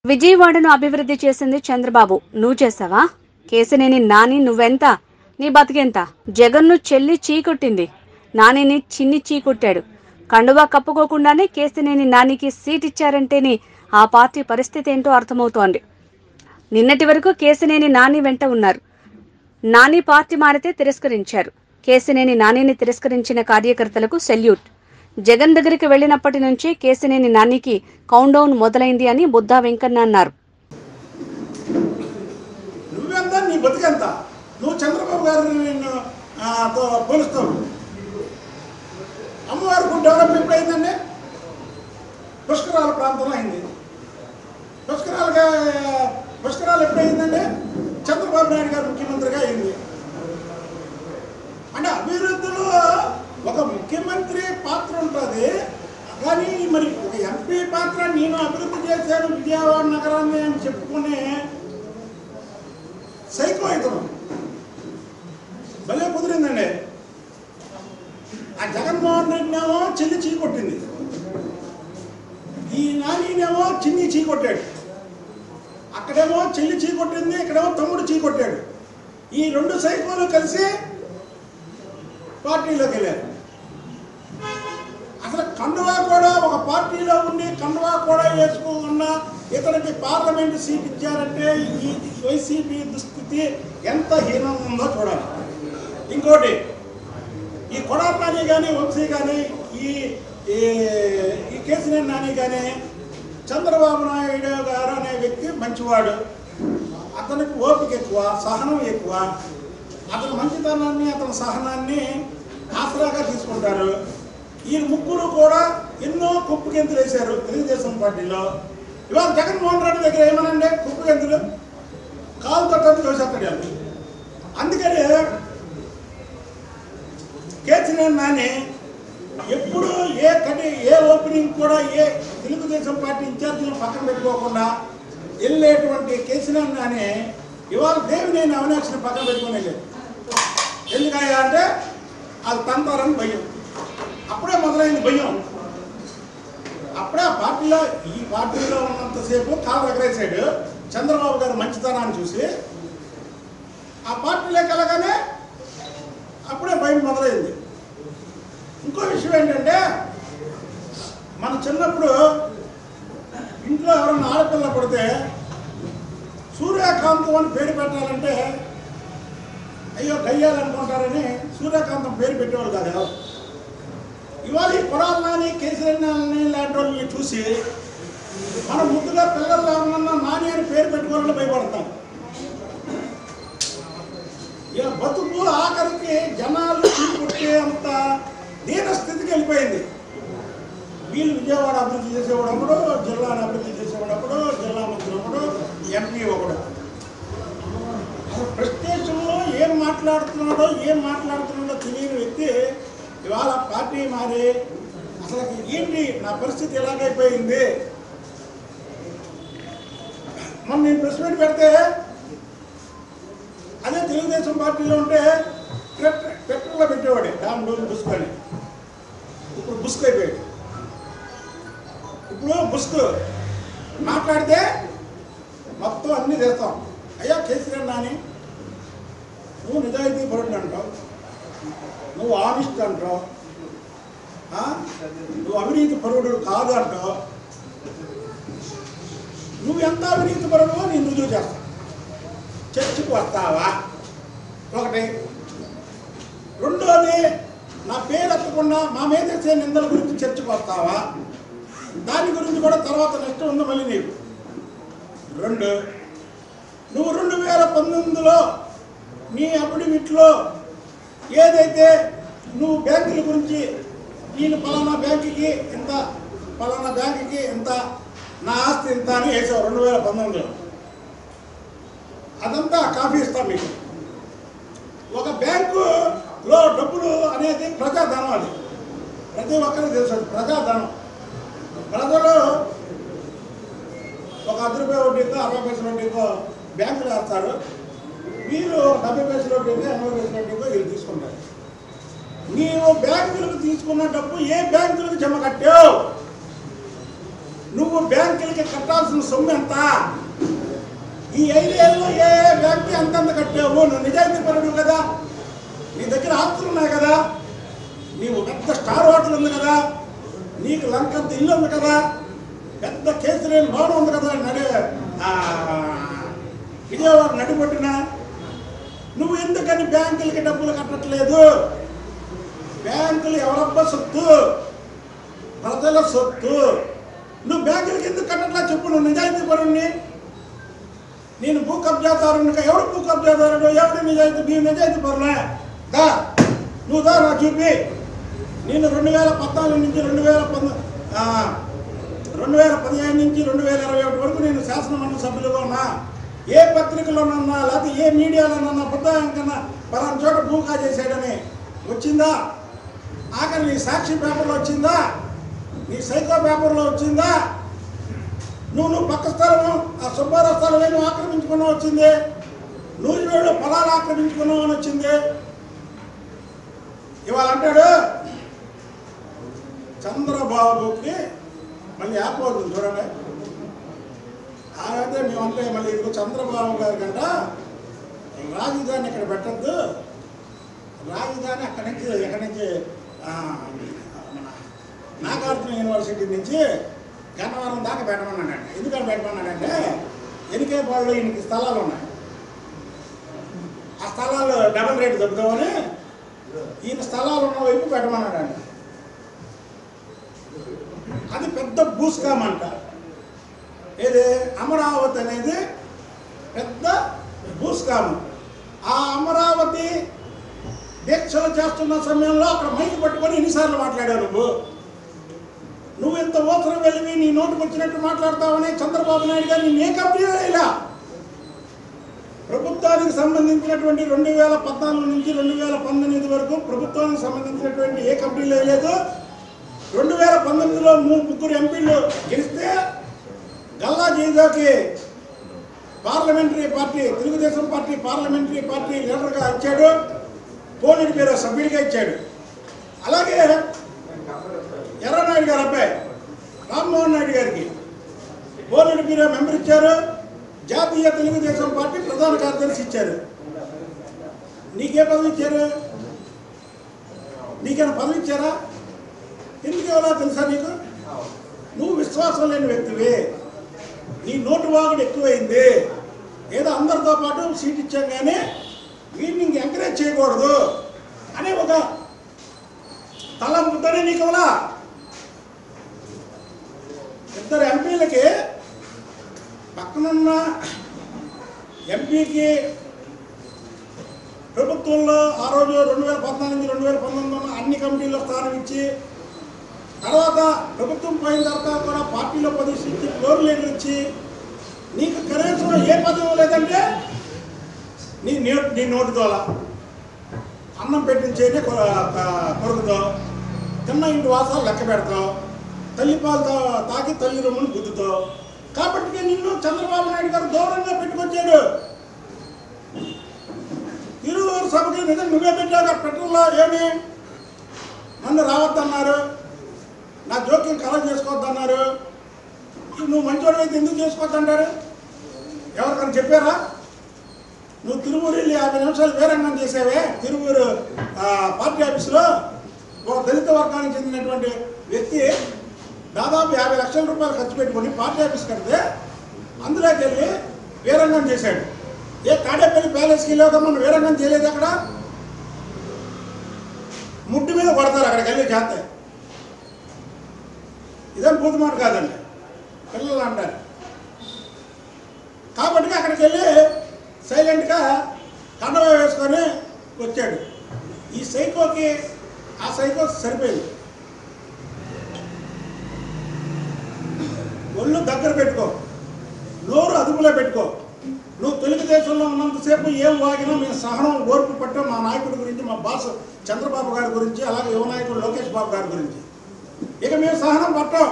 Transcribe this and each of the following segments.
విజయవాడను అభివృద్ధి చేసింది చంద్రబాబు. నువ్వు చేసావా? కేసినేని నాని నువ్వెంత? నీ బతికెంత? జగన్ను చెల్లి చీకొట్టింది, నానిని చిన్ని చీకొట్టాడు. కండువా కప్పుకోకుండానే కేసినేని నానికి సీట్ ఇచ్చారంటేనే ఆ పార్టీ పరిస్థితి ఏంటో అర్థమవుతోంది. నిన్నటి వరకు కేసినేని నాని వెంట ఉన్నారు. నాని పార్టీ మారితే తిరస్కరించారు. కేసినేని నానిని తిరస్కరించిన కార్యకర్తలకు సెల్యూట్. జగన్ దగ్గరికి వెళ్లినప్పటి నుంచి కేసినేని నానికి కౌంట్డౌన్ మొదలైంది అని బుద్దా వెంకన్న అన్నారు. నువ్వెంత, నీ బతికెంత? నువ్వు చంద్రబాబు గారిని నిన్ను పోలుస్తావు. అమ్మవారి గుడి డెవలప్ ఎప్పుడైందండి? పుష్కరాల ప్రాంతంలో అయింది. పుష్కరాలు ఎప్పుడైందండి? చంద్రబాబు నాయుడు గారు ముఖ్యమంత్రిగా అయింది. అంటే అభివృద్ధిలో ఒక ముఖ్యమంత్రి పాత్ర ఉంటుంది, కానీ మరి ఒక ఎంపీ పాత్ర నేను అభివృద్ధి చేశాను విజయవాడ నగరాన్ని అని చెప్పుకునే సైకో ఇతను భలే కుదిరిందండి. ఆ జగన్మోహన్ రెడ్డినేమో చెల్లి చీకొట్టింది, ఈ నానినేమో చిన్ని చీకొట్టాడు. అక్కడేమో చెల్లి చీకొట్టింది, ఇక్కడేమో తమ్ముడు చీకొట్టాడు. ఈ రెండు సైకోలు కలిసి పార్టీలోకి వెళ్ళారు. అసలు కండువా కూడా ఒక పార్టీలో ఉండి కండువా కూడా వేసుకోకుండా ఇతనికి పార్లమెంటు సీట్ ఇచ్చారంటే ఈ వైసీపీ దుస్థితి ఎంత హీనంగా ఉందో చూడాలి. ఇంకోటి, ఈ కొడాలి నాని కానీ వంశీ కానీ ఈ కేసినేని నాని కానీ చంద్రబాబు నాయుడు గారు అనే వ్యక్తి మంచివాడు. అతనికి ఓపిక ఎక్కువ, సహనం ఎక్కువ. అతని మంచితనాన్ని, అతని సహనాన్ని ఆసరాగా తీసుకుంటారు. ఈ ముగ్గురు కూడా ఎన్నో కుప్పు గెంతులు వేశారు తెలుగుదేశం పార్టీలో. ఇవాళ జగన్మోహన్ రెడ్డి దగ్గర ఏమనండి, కుప్పు గెంతులు కాలు తట్టని చూసేస్తాడు. అందుకని కేసినేని నాని ఎప్పుడు ఏ ఓపెనింగ్ కూడా ఏ తెలుగుదేశం పార్టీ ఇన్ఛార్జీలను పక్కన పెట్టుకోకుండా వెళ్ళేటువంటి కేసినేని నాని ఇవాళ దేవినేని అవినాష్ని పక్కన పెట్టుకునే లేదు. ఎందుకయ్యా అంటే అది తంతారని భయం. అప్పుడే మొదలైంది భయం. అప్పుడే ఈ పార్టీలో ఉన్నంతసేపు కాలు ఎగరేసాడు చంద్రబాబు గారు మంచితనాన్ని చూసి. ఆ పార్టీలోకి వెళ్ళగానే అప్పుడే భయం మొదలైంది. ఇంకో విషయం ఏంటంటే, మన చిన్నప్పుడు ఇంట్లో ఎవరన్నా ఆడపిల్ల పడితే సూర్యకాంతం అని పేరు పెట్టాలంటే అయ్యో దయ్యాలనుకుంటారని సూర్యకాంతం పేరు పెట్టేవాళ్ళు కాదు. ఇవాళ ఈ కొడాలి నాని, కేసినేని నాని లాంటి వాళ్ళని చూసి మన ముద్దుగా పిల్లలు ఏమన్నా నాని అని పేరు పెట్టుకోవాలని భయపడతాం. ఇలా బతుకు ఆఖరికి జనాలు కొట్టే అంత దీన స్థితికి వెళ్ళిపోయింది. వీళ్ళు విజయవాడ అభివృద్ధి చేసేవాడప్పుడు, జిల్లాను అభివృద్ధి చేసేవాడప్పుడు, జిల్లా మంత్రి ఒకడు, ఎంపీ ఒకడు. అసలు ప్రెస్టేషన్లో ఏం మాట్లాడుతున్నాడో తెలియని వ్యక్తి ఇవాళ పార్టీ మారి అసలు ఏంటి నా పరిస్థితి ఎలాగైపోయింది. మొన్న నేను ప్రెస్ మీట్ పెడితే అదే తెలుగుదేశం పార్టీలో ఉంటే పెట్రోల్లో పెట్టేవాడే డామ్ డోమ్ బుస్క్ అని. ఇప్పుడు బుస్క్ అయిపోయాడు. ఇప్పుడు బుస్క్ మాట్లాడితే మొత్తం అన్నీ చేస్తాం. అయ్యా కేసినేని నాని, నువ్వు నిజాయితీ పరుడు అంటావు, నువ్వు ఆనిస్ట్ అంటావు, నువ్వు అవినీతి పరుడు కాదు అంటావు. నువ్వు ఎంత అవినీతి పరుడో నేను రుజువు చేస్తాను. చర్చకు వస్తావా? ఒకటి. రెండోది, నా పేరు ఎత్తకుండా మా మీద చేసే నిందల గురించి చర్చకు వస్తావా? దాని గురించి కూడా తర్వాత నష్టం ఉంది మళ్ళీ నీకు. రెండు, నువ్వు 2019లో నీ అఫిడవిట్లో ఏదైతే నువ్వు బ్యాంకుల గురించి నేను పలానా బ్యాంకుకి ఇంత, పలానా బ్యాంకుకి ఇంత, నా ఆస్తి ఇంత అని వేసావు 2019లో. అదంతా కాపీ ఇస్తాం మీకు. ఒక బ్యాంకులో డబ్బులు అనేది ప్రజాధనం. అది ప్రతి ఒక్కరికి తెలుసు, ప్రజాధనం. ప్రజలు ఒక 10 రూపాయల వడ్డీతో 60 పైసల వడ్డీతో బ్యాంకులు వేస్తారు. మీరు 70 పైసల వడ్డీతో 80 పైసల వడ్డీతో వీళ్ళు తీసుకుంటారు. నీవు బ్యాంకులకు తీసుకున్న డబ్బు ఏ బ్యాంకులకు జమ కట్టావు? నువ్వు బ్యాంకులకి కట్టాల్సిన సొమ్ము ఎంత? ఈ 5 ఏళ్ళలో ఏ బ్యాంక్కి అంతంత కట్టావు? నువ్వు నిజాయితీ పరుడు కదా, నీ దగ్గర ఆస్తులు ఉన్నాయి కదా, నీవు పెద్ద స్టార్ హోటల్ ఉంది కదా, నీకు లంకంత ఇల్లు ఉంది కదా, పెద్ద కేసు లేని భవనం ఉంది కదా, విజయవాడ నడిపొట్టిన నువ్వు ఎందుకని బ్యాంకులకి డబ్బులు కట్టట్లేదు? బ్యాంకులు ఎవరబ్బా సొత్తు? ప్రజల సొత్తు. నువ్వు బ్యాంకులకి ఎందుకు కట్టట్లా చెప్పు. నువ్వు నిజాయితీ పరుణ్ణి. నేను భూ కబ్జాదారుని. ఎవడు భూ కబ్జాదారుడు? ఎవడు నిజాయితీ? నీ నిజాయితీ పరులే దా, నువ్వు దా నా చూపి. నేను 2014 నుంచి 2015 నుంచి 2021 వరకు నేను శాసనమండలి సభ్యులుగా ఉన్నా. ఏ పత్రికలోనన్నా లేకపోతే ఏ మీడియాలోనన్నా బుద్ధాయం కన్నా పలానా చోట భూకా చేశాడని వచ్చిందా? ఆఖరి నీ సాక్షి పేపర్లో వచ్చిందా? నీ సైకో పేపర్లో వచ్చిందా? నువ్వు పక్క స్థలము ఆ సుబ్బారావు స్థలం నువ్వు ఆక్రమించుకున్నావు వచ్చింది. నూజివేడు పొలాలు ఆక్రమించుకున్నావు అని వచ్చింది. ఇవాళ అంటాడు చంద్రబాబుకి మళ్ళీ యాప్ అవుతుంది చూడండి. అయితే మేమంటే మళ్ళీ ఇప్పుడు చంద్రబాబు గారి కంట రాజధాని ఇక్కడ పెట్టద్దు, రాజధాని అక్కడి నుంచి ఎక్కడి నుంచి మన నాగార్జున యూనివర్సిటీ నుంచి గన్నవరం దాకా పెట్టమన్నాడంటే. ఎందుకని పెట్టమన్నాడంటే ఎనికేపాడులో ఈయనకి స్థలాలు ఉన్నాయి. ఆ స్థలాలు డబల్ రేటు చెబుతామని ఈయన స్థలాలు ఉన్న వైపు పెట్టమన్నాడండి. అది పెద్ద భూస్కామ్ అంట. ఏది అమరావతి అనేది పెద్ద భూస్కాము. ఆ అమరావతి దీక్షలు చేస్తున్న సమయంలో అక్కడ మైకు పట్టుకొని ఎన్నిసార్లు మాట్లాడావు నువ్వు ఇంత ఓసరం వెళ్ళి నీ నోటుకు వచ్చినట్టు మాట్లాడతావని చంద్రబాబు నాయుడు గారు నేను ఏ కంపెనీ ఇలా ప్రభుత్వానికి సంబంధించినటువంటి 2014 నుంచి 2019 వరకు ప్రభుత్వానికి సంబంధించినటువంటి ఏ కంపెనీలో లేదు. 2019లో 3 ఎంపీలు గెలిస్తే గల్లా జయజాకి parliamentary party Telugu Desam party parliamentary party లీడర్గా ఇచ్చాడు. పోలీడు పేరు సభ్యుడిగా ఇచ్చాడు. అలాగే ఎర్రనాయుడు గారు అబ్బాయి రామ్మోహన్ నాయుడు గారికి పోలీడు పేరు మెంబర్ ఇచ్చారు. జాతీయ తెలుగుదేశం పార్టీ ప్రధాన కార్యదర్శి ఇచ్చారు. నీకే పదవి ఇచ్చారు? నీకేమైనా పదవి ఇచ్చారా? ఎందుకు ఎవరో తెలుసా నీకు? నువ్వు విశ్వాసం లేని వ్యక్తివి. నీ నోటు వాగుడు ఎక్కువైంది. ఏదో అందరితో పాటు సీట్ ఇచ్చాం కానీ వీడిని ఇంక ఎంకరేజ్ చేయకూడదు అనే ఒక తలంపుతోనే నీకు అవలా. 2 ఎంపీలకి పక్కనున్న ఎంపీకి ప్రభుత్వంలో ఆ రోజు 2014 నుంచి 2019 అన్ని కమిటీల్లో స్థానం ఇచ్చి తర్వాత ప్రభుత్వం పోయిన తర్వాత కూడా పార్టీలో పొజిషన్ ఇచ్చి ఫ్లోర్ లీడర్ ఇచ్చి నీకు కనీసం ఏ పదవి లేదంటే నీ నోటుతో అన్నం పెట్టించేనే కొడుకుతో తిన్న ఇంటి వాసాలు లెక్క పెడతావు, తల్లిపాలు తాకి తల్లి రొమ్మును గుద్దుతావు. కాబట్టి నిన్ను చంద్రబాబు నాయుడు గారు దూరంగా పెట్టుకొచ్చాడు. తిరువూరు సభకి నిజం నువ్వే పెట్టావు. పెట్రోల్లో ఏమి నన్ను రావద్దన్నారు, నా జోక్యం కలెక్ట్ చేసుకోవద్దన్నారు. నువ్వు మంచివాడు అయితే ఎందుకు చేసుకోవద్దంటారు? ఎవరికైనా చెప్పారా? నువ్వు తిరువూరు వెళ్ళి 50 నిమిషాలు వీరంగం చేసావే తిరువూరు పార్టీ ఆఫీసులో. ఒక దళిత వర్గానికి చెందినటువంటి వ్యక్తి దాదాపు 50 లక్షల రూపాయలు ఖర్చు పెట్టుకొని పార్టీ ఆఫీస్ కడితే అందులోకి వెళ్ళి వీరంగం చేశాడు. ఏ తాడేపల్లి ప్యాలెస్కి వెళ్ళాక మనం వీరంగం చేయలేదు. అక్కడ ముడ్డు మీద పడతారు అక్కడికి వెళ్ళి చేస్తే. ఇదేం పూతమాట కాదండి, పిల్లలు అంటారు. కాబట్టి అక్కడికి వెళ్ళి సైలెంట్గా కండవ వేసుకొని వచ్చాడు. ఈ సైకోకి ఆ సైకో సరిపోయింది. ఒళ్ళు దగ్గర పెట్టుకో, నోరు అదుపులో పెట్టుకో. నువ్వు తెలుగుదేశంలో ఉన్నంతసేపు ఏం వాగినా మేము సహనం ఓర్పు పట్టాం. మా నాయకుడి గురించి, మా బాస్ చంద్రబాబు గారి గురించి, అలాగే యువ నాయకుడు లోకేష్ బాబు గారి గురించి ఇక మేము సహనం పట్టాం.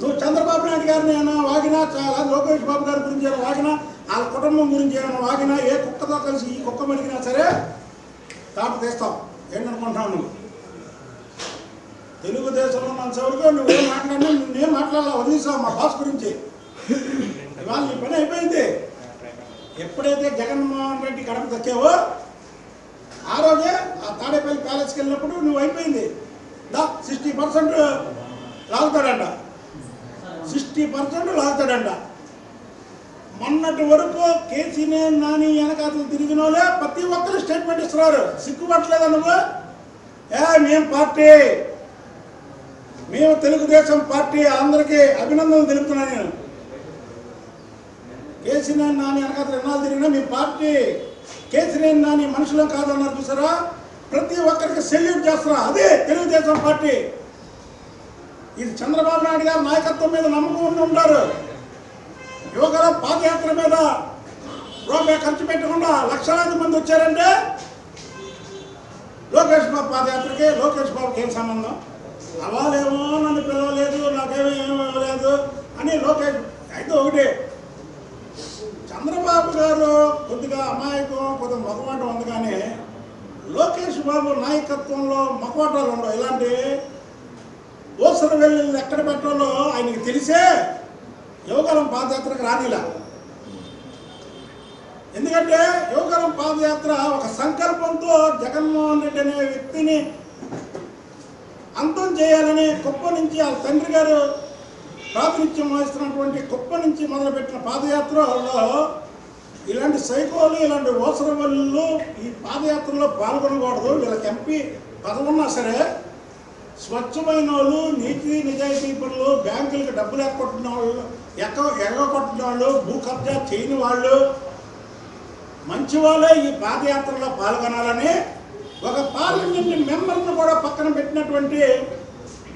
నువ్వు చంద్రబాబు నాయుడు గారిని ఏమైనా వాగినా, చాలా లోకేష్ బాబు గారి గురించి ఏమైనా వాగినా, వాళ్ళ కుటుంబం గురించి ఏమైనా వాగినా, ఏ కుక్కతో కలిసి ఈ కుక్క మడిగినా సరే తాట తీస్తావు. ఏంటనుకుంటున్నావు నువ్వు? తెలుగుదేశంలో ఉన్నంతవరకు నువ్వేం మాట్లాడినా నేనేం మాట్లాడాలా వదిలేసావు మా బాస్ గురించి. ఇవాళ నీ పని అయిపోయింది. ఎప్పుడైతే జగన్మోహన్ రెడ్డి కడప తెచ్చావో ఆ రోజే ఆ తాడేపల్లి ప్యాలెస్కి వెళ్ళినప్పుడు నువ్వు అయిపోయింది. 60% లాగుతాడంట, 60% లాగుతాడంట. మొన్నటి వరకు కేసీనేని నాని వెనకాతలు తిరిగిన వాళ్ళే ప్రతి ఒక్కరు స్టేట్మెంట్ ఇస్తున్నారు. సిగ్గుపట్టలేదా నువ్వు? మేము పార్టీ, మేము తెలుగుదేశం పార్టీ, అందరికీ అభినందనలు తెలుపుతున్నా నేను. కేసీనేని నాని వెనకాతలు ఎన్నాళ్ళు తిరిగినా మీ పార్టీ, కేసీనేని నాని మనుషులం కాదన్నారు చూసారా, ప్రతి ఒక్కరికి సెల్యూట్ చేస్తారా, అదే తెలుగుదేశం పార్టీ. ఇది చంద్రబాబు నాయుడు గారి నాయకత్వం మీద నమ్మకం ఉండి ఉంటారు. యువకుల పాదయాత్ర మీద రూపాయి ఖర్చు పెట్టకుండా లక్షలాది మంది వచ్చారంటే లోకేష్ బాబు పాదయాత్రకి లోకేష్ బాబుకి ఏం సంబంధం? అవాలేమో నన్ను పిలవలేదు, నాకేమీ ఇవ్వలేదు అని లోకేష్. అయితే ఒకటి, చంద్రబాబు గారు కొద్దిగా అమాయకం, కొద్దిగా మగవాటం ఉంది. కానీ లోకేష్ బాబు నాయకత్వంలో మగవాటాలు ఉండవు. ఇలాంటి ఓసర వెళ్ళి ఎక్కడ పెట్టాలో ఆయనకి తెలిసే యువకాలం పాదయాత్రకు రానిలా. ఎందుకంటే యువకాలం పాదయాత్ర ఒక సంకల్పంతో జగన్మోహన్ రెడ్డి అనే వ్యక్తిని అంతం చేయాలని కుప్ప నుంచి వాళ్ళ తండ్రి గారు ప్రాతినిధ్యం వహిస్తున్నటువంటి కుప్ప నుంచి మొదలుపెట్టిన పాదయాత్రలో ఇలాంటి సైకోలు, ఇలాంటి ఓసరవల్లు ఈ పాదయాత్రలో పాల్గొనకూడదు. వీళ్ళకి ఎంపీ పదవున్నా సరే స్వచ్ఛమైన వాళ్ళు, నీతి నిజాయితీ పనులు, బ్యాంకులకు డబ్బులు ఎగ్గొట్టిన వాళ్ళు, ఎగగొట్టిన వాళ్ళు, భూ కబ్జా చేయని వాళ్ళు, మంచి వాళ్ళే ఈ పాదయాత్రలో పాల్గొనాలని ఒక పార్లమెంట్ మెంబర్ను కూడా పక్కన పెట్టినటువంటి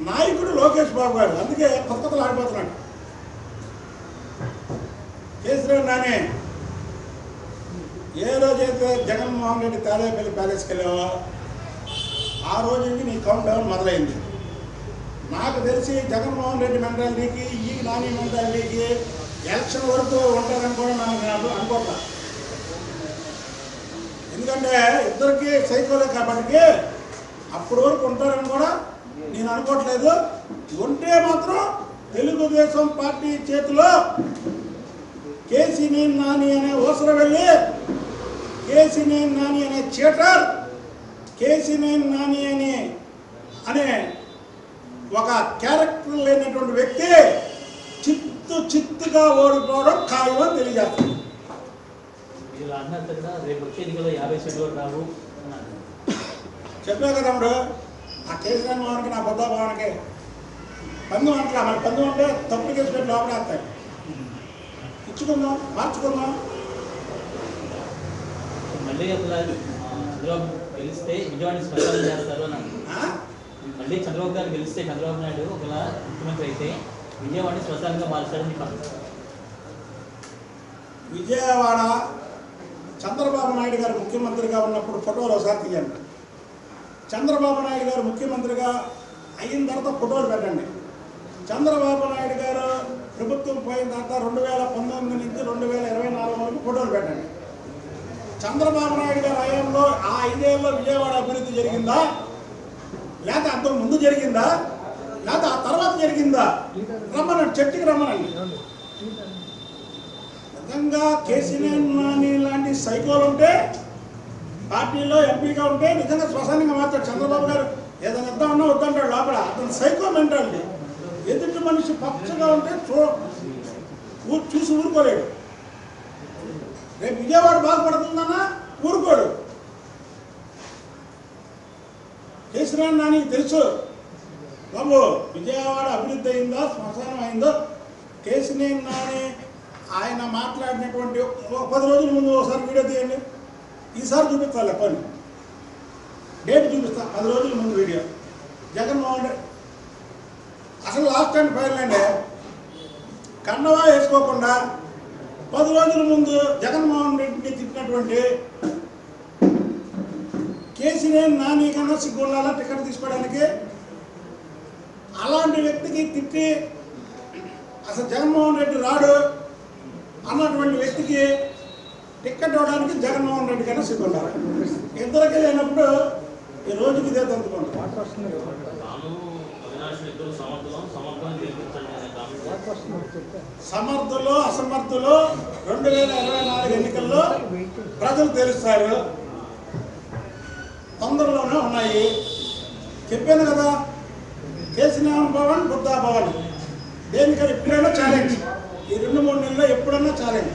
నాయకుడు లోకేష్ బాబు గారు. అందుకే కొత్తలు ఆడిపోతున్నాడు. కేసీఆర్ నాని ఏ రోజైతే జగన్మోహన్ రెడ్డి తాడేపల్లి ప్యాలెస్కి వెళ్ళావో ఆ రోజు నుంచి నీ కౌంట్ డౌన్ మొదలైంది. నాకు తెలిసి జగన్మోహన్ రెడ్డి మెంటాలిటీకి ఈ నాని మెంటాలిటీకి ఎలక్షన్ వరకు ఉంటారని కూడా నాకు అనుకోవట్లా. ఎందుకంటే ఇద్దరికి సైకోలే కాబట్టి అప్పటి వరకు ఉంటారని కూడా నేను అనుకోవట్లేదు. ఉంటే మాత్రం తెలుగుదేశం పార్టీ చేతిలో కేసీనేని నాని అనే ఓసర వెళ్ళి, కేసీనేని నాని అనే చీటర్, కేసీనేని నాని అనే ఒక క్యారెక్టర్ లేనటువంటి వ్యక్తి చిత్తుగా ఓడిపోవడం ఖాయమని తెలియజేస్తుంది. చెప్పా కదా తమ్ముడు, ఆ కేసీఆర్ మోహన్కి నా బొద్దా భవన్కి పందెం అంటలా. మన పందెం అంటే తప్పుడు కేసు పెట్టి లోపలేస్తాయి. ఇచ్చుకుందాం, మార్చుకుందాం. మళ్ళీ అసలు చంద్రబాబు గెలిస్తే విజయవాడ స్పష్టం చేస్తారు అని. మళ్ళీ చంద్రబాబు గారు గెలిస్తే, చంద్రబాబు నాయుడు ఒకవేళ ముఖ్యమంత్రి అయితే విజయవాడని స్వస్థలంగా మార్చారని విజయవాడ చంద్రబాబు నాయుడు గారు ముఖ్యమంత్రిగా ఉన్నప్పుడు ఫోటోలు ఒకసారి తీయండి. చంద్రబాబు నాయుడు గారు ముఖ్యమంత్రిగా అయిన తర్వాత ఫోటోలు పెట్టండి. చంద్రబాబు నాయుడు గారు ప్రభుత్వం పోయిన తర్వాత 2019 నుంచి 2024 వరకు ఫోటోలు పెట్టండి. చంద్రబాబు నాయుడు గారు హయాంలో ఆ 5 ఏళ్ళలో విజయవాడ అభివృద్ధి జరిగిందా, లేకపోతే అంతకు ముందు జరిగిందా, లేకపోతే ఆ తర్వాత జరిగిందా? రమ్మనండి, చర్చకి రమ్మనండి. నిజంగా కేసీనేని నాని లాంటి సైకోలు ఉంటే పార్టీలో ఎంపీగా ఉంటే నిజంగా శ్మశానంగా మాత్రం చంద్రబాబు గారు ఏదైనా ఇద్దామన్నా వద్దంటాడు లోపల. అతను సైకో మెంటాలిటీ. ఎదుటి మనిషి పచ్చగా ఉంటే చూసి ఊరుకోలేడు. రేపు విజయవాడ బాగుపడుతుందన్నా ఊరుకోడు. కేసీఆర్ నానికి తెలుసు, బాబు విజయవాడ అభివృద్ధి అయిందో శ్మశానం అయిందో. కేసీఆర్ నాని ఆయన మాట్లాడినటువంటి 10 రోజుల ముందు ఒకసారి వీడియో తీయండి. ఈసారి చూపిస్తాను పని డేట్ చూపిస్తా. 10 రోజుల ముందు వీడియో. జగన్మోహన్ రెడ్డి అసలు లాస్ట్ అండ్ ఫైనల్ అండి, కండవా వేసుకోకుండా 10 రోజుల ముందు జగన్మోహన్ రెడ్డిని తిట్టినటువంటి కేసీఆర్ నాని కన్నా సిగ్గుండాలా టికెట్ తీసుకోవడానికి. అలాంటి వ్యక్తికి తిట్టి అసలు జగన్మోహన్ రెడ్డి రాడు అన్నటువంటి వ్యక్తికి టికెట్ ఇవ్వడానికి జగన్మోహన్ రెడ్డి కన్నా సిగ్గుండాలి. ఇద్దరికి లేనప్పుడు ఈ రోజుకి ఇదే తందుకుంటారు. సమర్థులు అసమర్థులు 2024 ఎన్నికల్లో ప్రజలు తెలుస్తారు. తొందరలోనే ఉన్నాయి. చెప్పాను కదా, కేసీఆర్ భవన్ బుద్ధా భవన్ దేనికైనా ఎప్పుడైనా ఛాలెంజ్. ఈ 2-3 నెలల్లో ఎప్పుడన్నా ఛాలెంజ్.